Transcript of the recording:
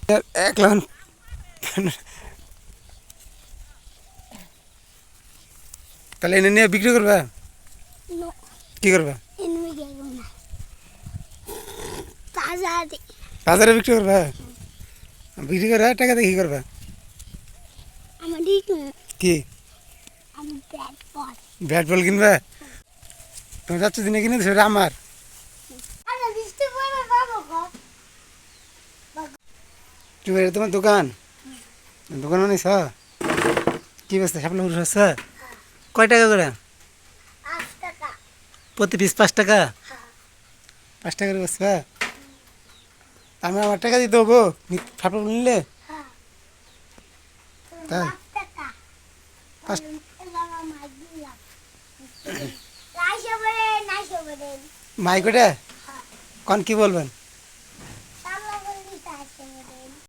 এক লাখ তাহলে এনে নিয়ে বিক্রি করবা? কি করবা? বাজারে বিক্রি করবা? বিক্রি করে টাকা দিয়ে কি করবা? কি ব্যাট বল কিনবা? তুমি যাচ্ছ দিনে কিনে দিছো, এটা আমার। তুমি এটা তোমার দোকান? দোকান বানিয়েছ? কি বেচতে? শাপলা পুরুষ আছে? কয় টাকা করে? প্রতি পিস 5 টাকা? 5 টাকা করে বেচবা? আমি আমার টাকা দিতে হবো শাপলা নিলে? তাই পাঁচ- মাইক ওটা কন কি বলবেন?